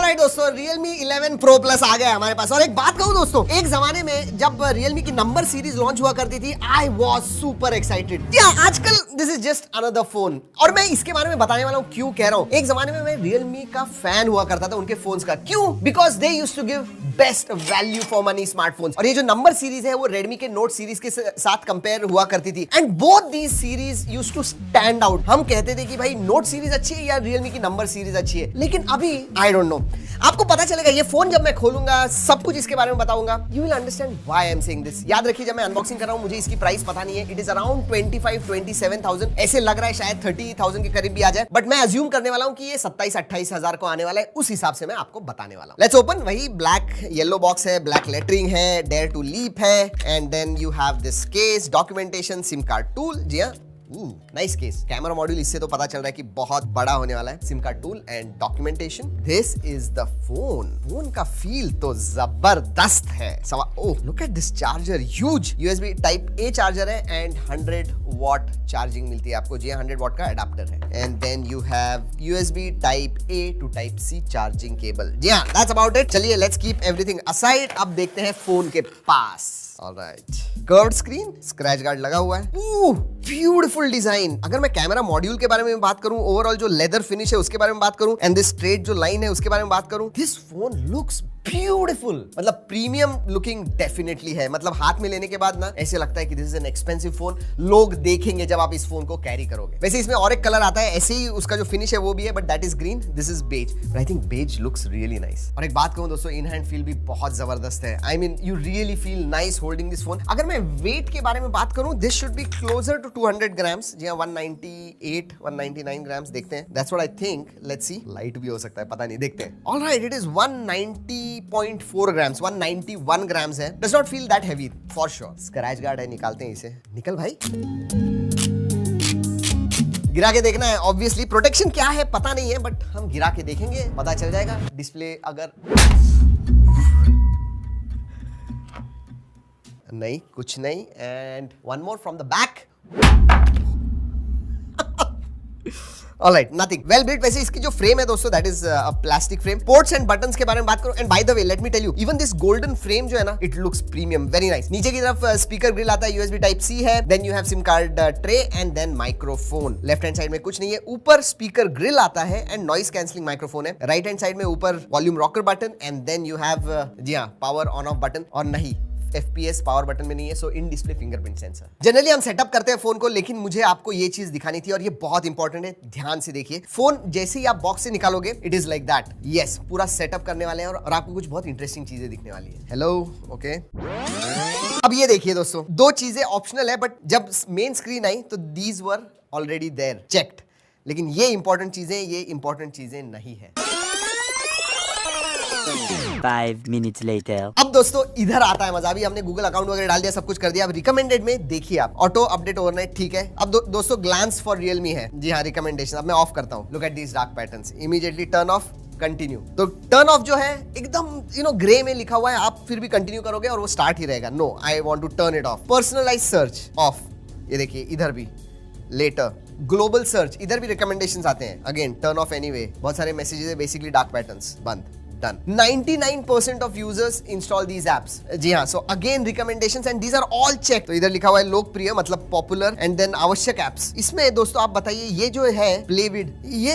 Alright दोस्तों, Realme 11 Pro Plus आ गया हमारे पास। और एक बात कहूं दोस्तों, एक जमाने में जब Realme की नंबर सीरीज लॉन्च हुआ करती थी, आई वॉज सुपर एक्साइटेड। आजकल this is just another phone. और मैं इसके बारे में बताने वाला हूं क्यों कह रहा हूं। एक जमाने में मैं Realme का फैन हुआ करता था, उनके फोन्स का। क्यों? Because they used to give best value for money smartphones. और ये जो नंबर सीरीज है वो Redmi के Note सीरीज के साथ कंपेयर हुआ करती थी। And both these series used to stand out. हम कहते थे कि भाई Note सीरीज अच्छी है या Realme की नंबर सीरीज अच्छी है। लेकिन अभी आई डोंट नो, आपको पता चलेगा ये फोन जब मैं खोलूंगा, सब कुछ इसके बारे में बताऊंगा। You will understand why I am saying this. याद रखिए, जब मैं अनबॉक्सिंग कर रहा हूं, मुझे इसकी प्राइस पता नहीं है। It is around 25-27,000। ऐसे लग रहा है शायद 30,000 के करीब भी आ जाए, बट मैं अज्यूम करने वाला हूं कि ये 27-28 हजार को आने वाला है। उस हिसाब से मैं आपको बताने वाला हूं। Let's open. वही ब्लैक येलो बॉक्स है, ब्लैक लेटरिंग है, डेयर टू लीप है, and then you have this case, documentation, SIM card tool. जी हाँ, नाइस केस। कैमरा मॉड्यूल, इससे तो पता चल रहा है कि बहुत बड़ा होने वाला है। SIM card tool and documentation. This is the phone. Phone का फील तो जबरदस्त है। Oh, look at this charger, huge. USB type A charger है एंड 100 वॉट चार्जिंग मिलती है आपको। जी 100 वॉट का अडेप्टर है। And then you have USB type A to type C charging cable. जी हाँ, दैट्स अबाउट इट। चलिए लेट्स कीप एवरीथिंग असाइड। अब देखते हैं फोन के पास। Alright, curved screen, scratch guard लगा हुआ है। Beautiful design. अगर मैं कैमरा मॉड्यूल के बारे में बात करूं, ओवरऑल जो लेदर फिनिश है उसके बारे में बात करूं, एंड दिस स्ट्रेट जो लाइन है उसके बारे में बात करूं, दिस फोन लुक्स ब्यूटीफुल। मतलब प्रीमियम लुकिंग डेफिनेटली है। मतलब हाथ में लेने के बाद ना ऐसे लगता है कि this is an expensive phone. लोग देखेंगे जब आप इस फोन को कैरी करोगे। वैसे इसमें और एक कलर आता है, ऐसे ही उसका जो फिनिश है वो भी है, but that is green. This is beige, but I think beige looks really nice. और एक बात कहूं दोस्तों, इन हैंड फील भी बहुत जबरदस्त है। I mean you really feel nice holding this phone. अगर मैं वेट के बारे में बात करूं, this should be closer to 200 grams. जी हाँ, 198-199 ग्राम्स देखते हैं। That's what I think. Let's see, light भी हो सकता है, पता नहीं, देखते हैं। Alright, it is 190.4 grams, 191 grams है। Does not feel that heavy for sure. Scratch guard है, निकालते हैं इसे। निकल भाई, गिरा के देखना है। ऑब्वियसली प्रोटेक्शन क्या है पता नहीं है, बट हम गिरा के देखेंगे, पता चल जाएगा। डिस्प्ले अगर नहीं, कुछ नहीं। And one more from the back. Alright, nothing, well built. वैसे इसकी जो फ्रेम है दोस्तों, that is a plastic frame. Ports and buttons के बारे में बात करो, and by the way let me tell you, even this golden frame जो है ना, it looks premium, very nice. नीचे की तरफ स्पीकर ग्रिल आता है, यूएसबी टाइप सी है, then you have SIM card tray and then microphone. Left hand side में कुछ नहीं है। ऊपर स्पीकर ग्रिल आता है एंड नॉइस कैंसलिंग माइक्रोफोन है। राइट हैंड साइड में ऊपर volume rocker button, and then you have जी हाँ, पावर ऑन ऑफ बटन। और नहीं, FPS पावर बटन में नहीं है, so in display fingerprint sensor. Generally हम सेटअप करते हैं फोन को, लेकिन मुझे आपको ये चीज दिखानी थी और ये बहुत इंपॉर्टेंट है। ध्यान से देखिए, फोन जैसे ही आप बॉक्स से निकालोगे, it is like that. Yes, पूरा सेटअप करने वाले हैं और आपको कुछ बहुत इंटरेस्टिंग चीजें दिखने वाली है। Hello, okay. अब ये देखिए दोस्तों, दो चीजें ऑप्शनल है, बट जब मेन स्क्रीन आई तो these were already there, checked. लेकिन ये इंपॉर्टेंट चीजें नहीं है। 5 minutes later. अब दोस्तों इधर आता है मजा। अभी हमने गूगल अकाउंट वगैरह डाल दिया, सब कुछ कर दिया। अब रिकमेंडेड में देखिए आप, ऑटो अपडेट ओवरनाइट, ठीक है। अब दोस्तों ग्लांस फॉर रियलमी है। जी हाँ, रिकमेंडेशन। अब मैं ऑफ करता हूँ। Look at these dark patterns, immediately turn off, continue. तो टर्न ऑफ जो है एकदम ग्रे में लिखा हुआ है, आप फिर भी कंटिन्यू करोगे और वो स्टार्ट ही रहेगा। No, I want to turn it off. Personalise search off, ये देखिए इधर भी। लेटर, ग्लोबल सर्च, इधर भी रिकमेंडेशंस आते हैं। अगेन टर्न ऑफ एनीवे, बहुत सारे मैसेजेस है, बेसिकली डार्क पैटर्न्स, बंद। Done. 99% of users install these apps. जी हाँ, so again recommendations and these are all checked. तो इधर लिखा हुआ है लोकप्रिय, मतलब पॉपुलर, एंड देन आवश्यक एप्स। इसमें दोस्तों आप बताइए, ये जो है प्लेविड, ये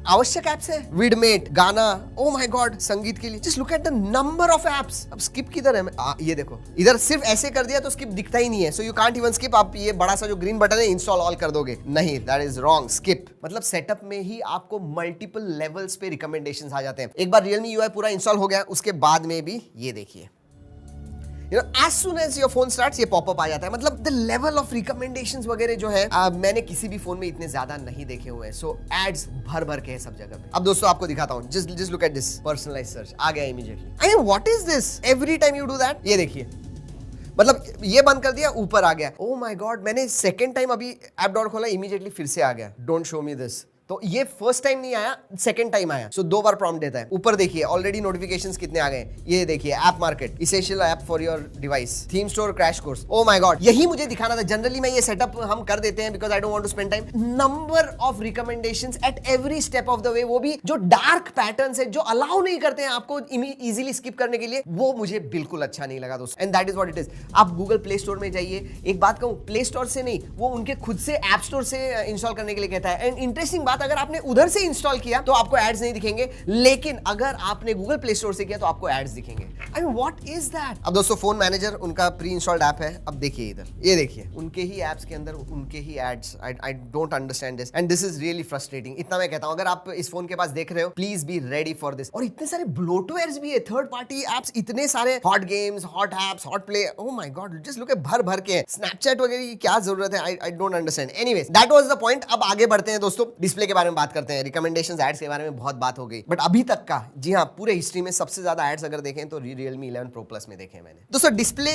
आवश्यक एप्स है? विडमेट, गाना, ओ माय गॉड, संगीत के लिए। Just look at the number of apps. अब स्किप किधर है? ये देखो, इधर सिर्फ ऐसे कर दिया तो स्किप दिखता ही नहीं है। So you can't even skip. आप ये बड़ा सा जो ग्रीन बटन है, इंस्टॉल ऑल कर दोगे? नहीं, दैट इज रॉन्ग, स्किप। मतलब सेटअप में ही आपको मल्टीपल लेवल्स पे रिकमेंडेशंस आ जाते हैं। एक बार Realme UI पूरा इंस्टॉल हो गया, उसके बाद में भी ये देखिए, as soon as your phone starts, ये पॉपअप आ जाता है। मतलब the level of recommendations वगैरह जो है, मैंने किसी भी फोन में इतने ज्यादा नहीं देखे हुए हैं। So ads भर भर के है सब जगह पे। अब दोस्तों आपको दिखाता हूँ, just look at this personalized search, आ गया immediately। I mean, what is this? Every time you do that, ये देखिए, मतलब ये बंद कर दिया, ऊपर आ गया। Oh my God, मैंने सेकेंड टाइम अभी ऐप डॉट खोला, इमीडिएटली फिर से आ गया, डोंट शो मी दिस। तो ये फर्स्ट टाइम नहीं आया, सेकंड टाइम आया। सो 2 बार प्रॉम्प्ट देता है। ऊपर देखिए ऑलरेडी नोटिफिकेशंस कितने आ गए। ये देखिए app market, essential app for your device, theme store, crash course. Oh my God, यही मुझे दिखाना था। जनरली मैं ये सेटअप हम कर देते हैं because I don't want to spend time. Number of recommendations at every step of the way, वो भी जो डार्क पैटर्न्स है, जो अलाउ नहीं करते हैं आपको इजीली स्किप करने के लिए, वो मुझे बिल्कुल अच्छा नहीं लगा दोस्तों। And that is what it is. आप गूगल प्ले स्टोर में जाइए, एक बात कहूं, प्ले स्टोर से नहीं, वो उनके खुद से ऐप स्टोर से इंस्टॉल करने के लिए कहता है। एंड इंटरेस्टिंग बात, अगर आपने उधर से इंस्टॉल किया तो आपको एड्स नहीं दिखेंगे, लेकिन अगर आपने गूगल प्ले स्टोर से किया तो आपको एड्स दिखेंगे। I mean what is that. अब दोस्तों फोन मैनेजर उनका प्री इंस्टॉल्ड ऐप है। अब देखिए इधर, ये देखिए उनके ही ऐप्स के अंदर उनके ही ads. I don't understand this and this is really frustrating. इतना मैं कहता हूं, अगर आप इस फोन के पास देख रहे हो, please be ready for this. और इतने सारे ब्लोटवेयर्स भी है, थर्ड पार्टी एप्स, इतने सारे hot games, hot apps, hot play. Oh my God, just look at भर भर के। स्नैपचैट वगैरह की क्या जरूरत है? आई don't understand. Anyways, that was the point. अब आगे बढ़ते हैं दोस्तों, डिस्प्ले के बारे में बात करते हैं। रिकमेंडेशंस एड्स के बारे में बहुत बात हो गई, बट अभी तक का, जी हाँ, पूरे हिस्ट्री में सबसे ज्यादा एड्स अगर देखें तो Realme 11 Pro Plus में देखे मैंने। दोस्तों डिस्प्ले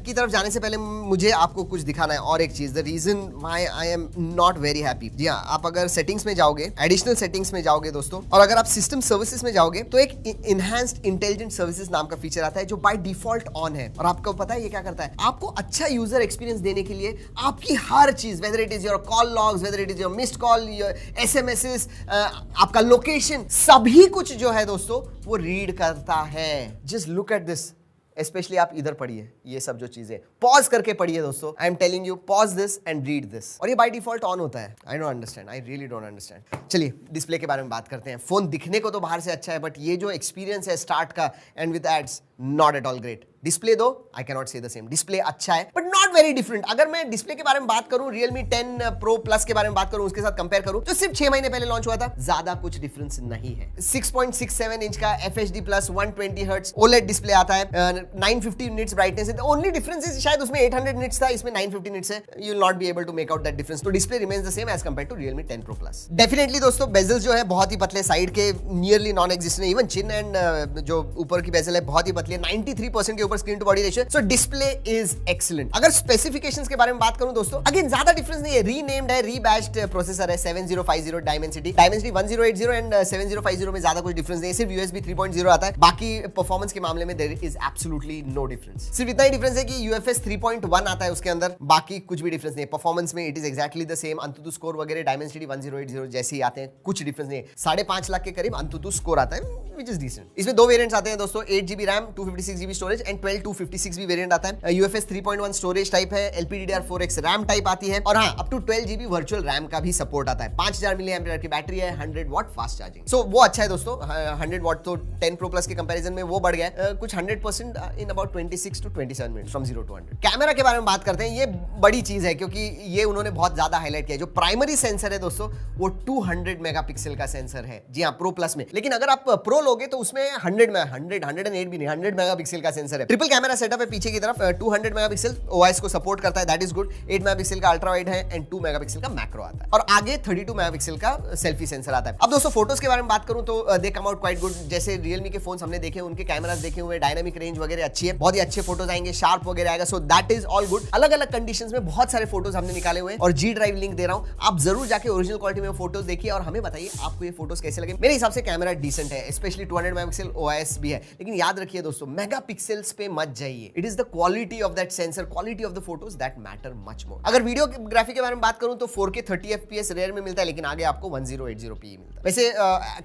की तरफ जाने से पहले मुझे आपको कुछ दिखाना है और एक चीज, the reason why I am not very happy. जी हाँ, आप अगर सेटिंग्स में जाओगे, एडिशनल सेटिंग्स में जाओगे दोस्तों, और अगर आप सिस्टम सर्विसेज में जाओगे तो एक इनहैंस्ड इंटेलिजेंट सर्विसेज नाम का फीचर आता है जो बाय डिफॉल्ट ऑन है। और आपको पता है ये क्या करता है? आपको अच्छा यूजर एक्सपीरियंस देने के लिए आपकी हर चीज, whether it is your call logs, whether it is your missed call, your SMSes, आपका लोकेशन, सभी कुछ जो है दोस्तों वो रीड करता है। Just look at this. Specially आप इधर पढ़िए, ये सब जो चीजें पॉज करके पढ़िए दोस्तों। I am telling you, pause this and read this. और ये बाय डिफॉल्ट ऑन होता है। आई don't understand, I really don't understand. चलिए डिस्प्ले के बारे में बात करते हैं। फोन दिखने को तो बाहर से अच्छा है, बट ये जो एक्सपीरियंस है स्टार्ट का end with ads, not at all great. Display though, I can not say the same. Display अच्छा है बट नॉट वेरी डिफरेंट। अगर मैं डिस्प्ले के बारे में बात करूं, Realme 10 Pro Plus के बारे में बात करूं, उसके साथ कंपेयर करूं, तो सिर्फ 6 महीने पहले लॉन्च हुआ था, ज्यादा कुछ डिफरेंस नहीं है। 6.67 इंच का FHD plus 120 hertz OLED display आता है, 950 निट्स ब्राइटनेस है। ओनली डिफरेंस इज शायद उसमें 800 निट्स था, इसमें 950 निट्स है। You will not be able to make out that difference. तो display remains the same as compare to Realme 10 Pro Plus। Definitely दोस्तों बेजल्स जो है बहुत ही पतले, साइड के nearly non existent, even chin and जो ऊपर की बेजल है बहुत ही पतली है, 93% के ऊपर screen to body ratio. So display is excellent. अगर स्पेसिफिकेशंस के बारे में बात करूं दोस्तों, अगेन ज्यादा डिफरेंस नहीं है। रीनेम्ड है, रीबैच्ड प्रोसेसर है, 7050 Dimensity 1080 एंड 7050 में ज्यादा कुछ डिफरेंस नहीं है। सिर्फ USB 3.0 आता है, बाकी परफॉर्मेंस के मामले में there is absolutely no difference. सिर्फ इतना ही डिफरेंस है कि UFS 3.1 आता है उसके अंदर, बाकी कुछ भी डिफरेंस नहीं है। परफॉर्मेंस में it is exactly the same. अंतुतु score वगैरह Dimensity 1080 जैसे ही आते हैं, कुछ डिफरेंस नहीं है। 5.5 लाख के करीब अंतुतु स्कोर आता है, which is decent। इसमें 2 वेरिएंट्स आते हैं दोस्तों, 8GB RAM, 256GB storage and 12 256 variant आता है। UFS 3.1 स्टोरेज टाइप है, LPDDR4X रैम टाइप आती है, और हाँ up to 12GB virtual RAM का भी सपोर्ट आता है। 5000 mAh की बैटरी है, 100 वाट फास्ट चार्जिंग। सो वो अच्छा है दोस्तों। 100 वाट तो 10 Pro Plus के कंपैरिजन में वो बढ़ गया है, कुछ 100% in about 26 to 27 minutes from 0 to 100। Camera के बारे में बात करते हैं, ये बड़ी चीज है क्योंकि ये उन्होंने बहुत ज्यादा हाईलाइट किया है। जो प्राइमरी सेंसर है दोस्तों वो 200 मेगापिक्सल का सेंसर है, जी हाँ Pro Plus में। लेकिन अगर आप प्रो लोगे तो उसमें 108 भी नहीं, 100 मेगापिक्सल का सेंसर है। ट्रिपल कैमरा सेटअप है पीछे की तरफ, 200 मेगापिक्सल OIS को सपोर्ट करता है, दैट इज गुड। 8 मेगापिक्सल का अल्ट्रा वाइड है एंड 2 मेगापिक्सल का मैक्रो आता है, और आगे 32 मेगापिक्सल का सेल्फी सेंसर आता है। अब दोस्तों फोटोज के बारे में बात करूं तो दे कम आउट क्वाइट गुड। जैसे Realme के फोन्स हमने देखे, उनके कैमरास देखे हुए, डायनामिक रेंज वगैरह अच्छी है, बहुत ही अच्छे फोटोज आएंगे, शार्प वगैरह आएगा। सो दैट इज ऑल गुड। अलग अलग कंडीशंस में बहुत सारे फोटोज हमने निकाले हुए हैं, और G ड्राइव लिंक दे रहा हूं, आप जरूर जाके ओरिजिनल क्वालिटी में फोटोज देखिए और हमें बताइए आपको ये फोटोज कैसे लगे। मेरे हिसाब से कैमरा डिसेंट है, स्पेशली 200 मेगापिक्सल OIS भी है। लेकिन याद रखिए दोस्तों, मेगापिक्सल्स पे मत जाइए। It is the quality of that sensor, quality of the photos that matter much more. अगर वीडियोग्राफी के बारे में बात करूं तो 4K 30 FPS रेयर में मिलता है, लेकिन आगे आपको 1080p मिलता है। वैसे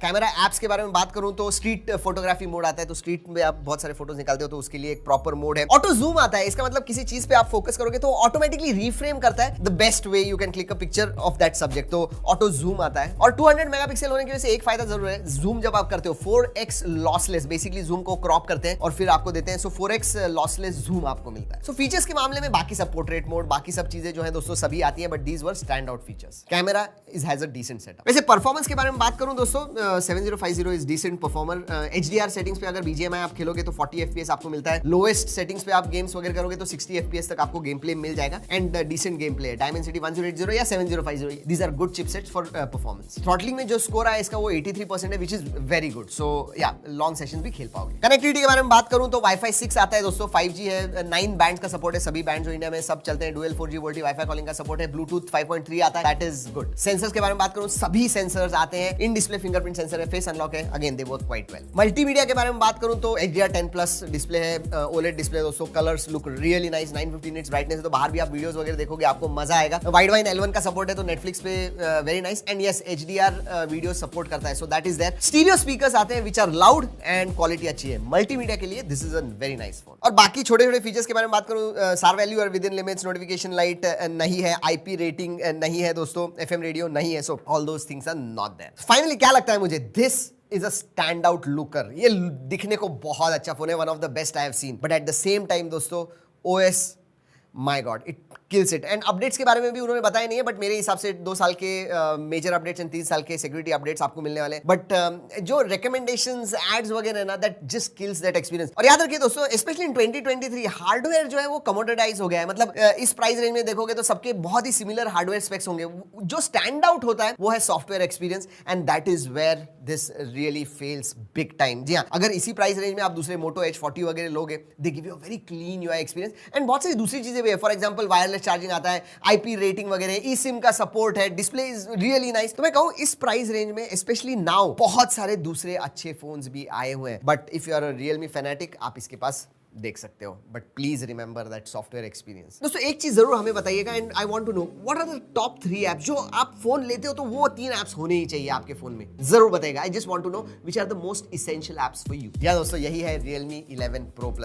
कैमरा एप्स के बारे में बात करूं तो स्ट्रीट फोटोग्राफी मोड आता है, तो स्ट्रीट में आप बहुत सारे फोटोज निकालते हो तो उसके लिए एक प्रॉपर मोड है। ऑटो जूम आता है, इसका मतलब किसी चीज पे आप फोकस करोगे तो ऑटोमेटिकली रीफ्रेम करता है the best way you can click a picture of that subject, तो ऑटो जूम आता है। और 200 मेगापिक्सल होने की वजह से एक फायदा जरूर है, जूम जब आप करते हो 4x लॉसलेस, बेसिकली जूम को क्रॉप करते हैं और फिर आपको देते हैं, सो 4x लॉसलेस जूम आपको मिलता है। सो फीचर्स के मामले में बाकी सब, पोर्ट्रेट मोड, बाकी सब चीजें जो है दोस्तों सभी आती है, but these were stand out features. Camera is has a decent setup. वैसे परफॉर्मेंस के बारे में बात करूं दोस्तों, 7050 is decent performer. HDR settings पे अगर BGMI आप खेलोगे तो 40 FPS आपको मिलता है। लोएस्ट सेटिंग्स पे आप गेम्स वगैरह करोगे तो 60 FPS तक आपको गेम प्ले मिल जाएगा, एंड डिसेंट गेम प्ले है। Dimensity 1080 या 7050, these are good chipsets for performance. Throttling में जो स्कोर है इसका वो 83% है, which is very good. So या लॉन्ग सेशंस भी खेल पाओगे। कनेक्टिविटी के बारे में बात करूं तो Wi-Fi 6 6 आता है दोस्तों, 5G है, 9 बैंड्स का सपोर्ट है, सभी बैंड जो इंडिया में सब चलते हैं, dual 4G VoLTE wifi calling का सपोर्ट है, ब्लूटूथ 5.3 आता है, दैट इज गुड। सेंसर्स के बारे में बात करूं, सभी सेंसर्स आते हैं, इन डिस्प्ले फिंगरप्रिंट सेंसर है, फेस अनलॉक है, again they work quite well. Multimedia के बारे में बात करूं तो HDR10+ डिस्प्ले है, OLED डिस्प्ले दोस्तों, colours look really nice, 950 nits brightness है, तो बाहर भी आप वीडियोस वगैरह देखोगे आपको मजा आएगा। वाइडवाइन L1 का सपोर्ट है, तो नेटफ्लिक्स पे very nice, and yes HDR video support करता है, so that is there. Stereo speakers आते हैं which are loud and quality अच्छी है, मल्टीमीडिया के लिए this is a very nice phone. और बाकी छोटे छोटे फीचर्स के बारे में बात करूं, सार वैल्यू और with in limits, notification light नहीं है, IP रेटिंग नहीं है दोस्तों, FM रेडियो नहीं है, so all those things are not there. Finally क्या लगता है मुझे, this is a stand out looker. ये दिखने को बहुत अच्छा फोन है, one of the best I have seen, but at the same time दोस्तों OS my god it kills it. And updates के बारे में भी उन्होंने बताया नहीं है, बट मेरे हिसाब से 2 साल के मेजर अपडेट्स एंड 3 साल के सिक्योरिटी अपडेट्स आपको मिलने वाले हैं, बट जो रिकमेंडेशंस एड्स वगैरह ना, that just kills that experience. और याद रखिए दोस्तों, स्पेशली इन 2023 हार्डवेयर जो है वो कमोडिटाइज हो गया है, मतलब इस प्राइस रेंज में देखोगे तो सबके बहुत ही सिमिलर हार्डवेयर स्पेक्स होंगे, जो स्टैंड आउट होता है वो है software experience, and that is where this really fails big time. जी हाँ, अगर इसी प्राइस रेंज में आप दूसरे मोटो H40 वगैरह लोगे, they give you a very clean UI experience, and बहुत सारी दूसरी चीजें भी है, फॉर एग्जांपल वायरलेस चार्जिंग आता है, IP रेटिंग वगैरह, eSIM का सपोर्ट है, डिस्प्ले इज रियली नाइस। तो मैं कहूं इस प्राइस रेंज में स्पेशली नाउ बहुत सारे दूसरे अच्छे फोन्स भी आए हुए हैं, but if you are a Realme fanatic आप इसके पास देख सकते हो, but please remember that software experience. दोस्तों एक चीज जरूर हमें बताइएगा, and I want to know what are the top 3 apps जो आप फोन लेते हो तो वो 3 ऐप्स होने ही चाहिए आपके फोन में, जरूर बताइएगा। I just want to know which are the most essential apps for you. या दोस्तों यही है Realme 11 Pro Plus।